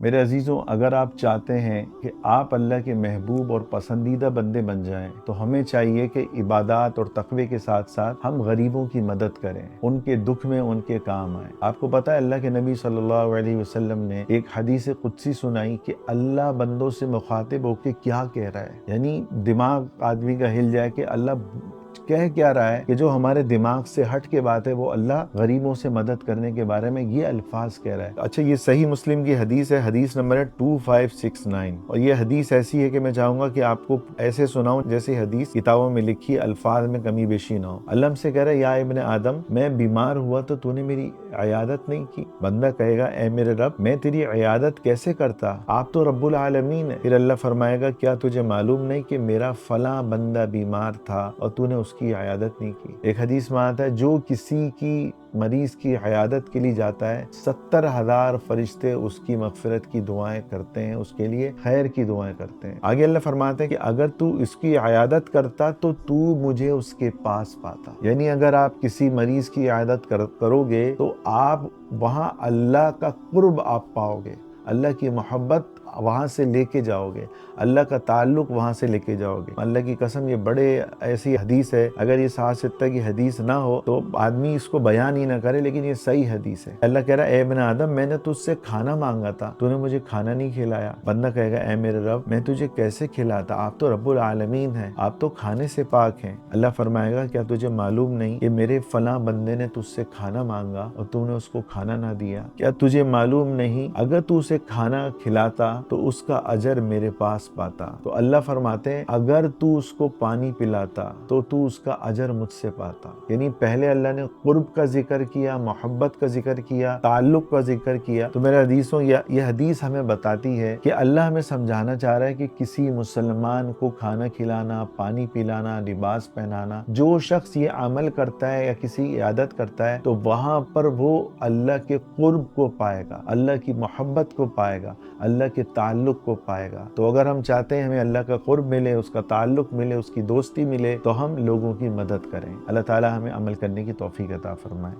میرے عزیزوں، اگر آپ چاہتے ہیں کہ آپ اللہ کے محبوب اور پسندیدہ بندے بن جائیں تو ہمیں چاہیے کہ عبادات اور تقوی کے ساتھ ساتھ ہم غریبوں کی مدد کریں، ان کے دکھ میں ان کے کام آئیں۔ آپ کو پتہ ہے اللہ کے نبی صلی اللہ علیہ وسلم نے ایک حدیث قدسی سنائی کہ اللہ بندوں سے مخاطب ہو کے کیا کہہ رہا ہے، یعنی دماغ آدمی کا ہل جائے کہ اللہ کہہ کیا رہا ہے، کہ جو ہمارے دماغ سے ہٹ کے بات ہے وہ اللہ غریبوں سے مدد کرنے کے بارے میں یہ الفاظ کہہ رہا ہے۔ اچھا، یہ صحیح مسلم کی حدیث ہے، حدیث نمبر ہے 2569، اور یہ حدیث ایسی ہے کہ میں چاہوں گا کہ آپ کو ایسے سناؤں جیسے حدیث کتابوں میں لکھی، الفاظ میں کمی بیشی نہ ہو۔ اللہ ہم سے کہہ رہا ہے، یا ابن آدم، میں بیمار ہوا تو نے میری عیادت نہیں کی۔ بندہ کہے گا، اے میرے رب، میں تیری عیادت کیسے کرتا، آپ تو رب العالمین ہے۔ پھر اللہ فرمائے گا، کیا تجھے معلوم نہیں کہ میرا فلاں بندہ بیمار تھا اور نے اس کی عیادت نہیں کی۔ ایک حدیث میں آتا ہے، جو کسی کی مریض کی عیادت کے لیے جاتا ہے 70,000 فرشتے اس کی مغفرت کی دعائیں کرتے ہیں، اس کے لیے خیر کی دعائیں کرتے ہیں۔ آگے اللہ فرماتے ہیں کہ اگر تو اس کی عیادت کرتا تو مجھے اس کے پاس پاتا، یعنی اگر آپ کسی مریض کی عیادت کرو گے تو آپ وہاں اللہ کا قرب آپ پاؤ گے، اللہ کی محبت وہاں سے لے کے جاؤ گے، اللہ کا تعلق وہاں سے لے کے جاؤ گے۔ اللہ کی قسم، یہ بڑے ایسی حدیث ہے، اگر یہ 7 کی حدیث نہ ہو تو آدمی اس کو بیان ہی نہ کرے، لیکن یہ صحیح حدیث ہے۔ اللہ کہہ رہا ہے، اے ابن آدم، میں نے تجھ سے کھانا مانگا تھا، نے مجھے کھانا نہیں کھلایا۔ بندہ کہے گا، اے میرے رب، میں تجھے کیسے کھلاتا، آپ تو رب العالمین ہیں، آپ تو کھانے سے پاک ہیں۔ اللہ فرمائے گا، کیا تجھے معلوم نہیں کہ میرے فلاں بندے نے تجھ سے کھانا مانگا اور نے اس کو کھانا نہ دیا؟ کیا تجھے معلوم نہیں اگر تو اسے کھانا کھلاتا تو اس کا اجر میرے پاس پاتا؟ تو اللہ فرماتے ہیں، اگر تو اس کو پانی پلاتا تو اس کا اجر مجھ سے پاتا۔ یعنی پہلے اللہ نے قرب کا ذکر کیا، محبت کا ذکر کیا، تعلق کا ذکر کیا۔ تو میرے حدیثوں، یہ حدیث ہمیں بتاتی ہے کہ اللہ ہمیں سمجھانا چاہ رہا ہے کہ کسی مسلمان کو کھانا کھلانا، پانی پلانا، لباس پہنانا، جو شخص یہ عمل کرتا ہے یا کسی عیادت کرتا ہے تو وہاں پر وہ اللہ کے قرب کو پائے گا، اللہ کی محبت کو پائے گا، اللہ کے تعلق کو پائے گا۔ تو اگر ہم چاہتے ہیں ہمیں اللہ کا قرب ملے، اس کا تعلق ملے، اس کی دوستی ملے، تو ہم لوگوں کی مدد کریں۔ اللہ تعالی ہمیں عمل کرنے کی توفیق عطا فرمائے۔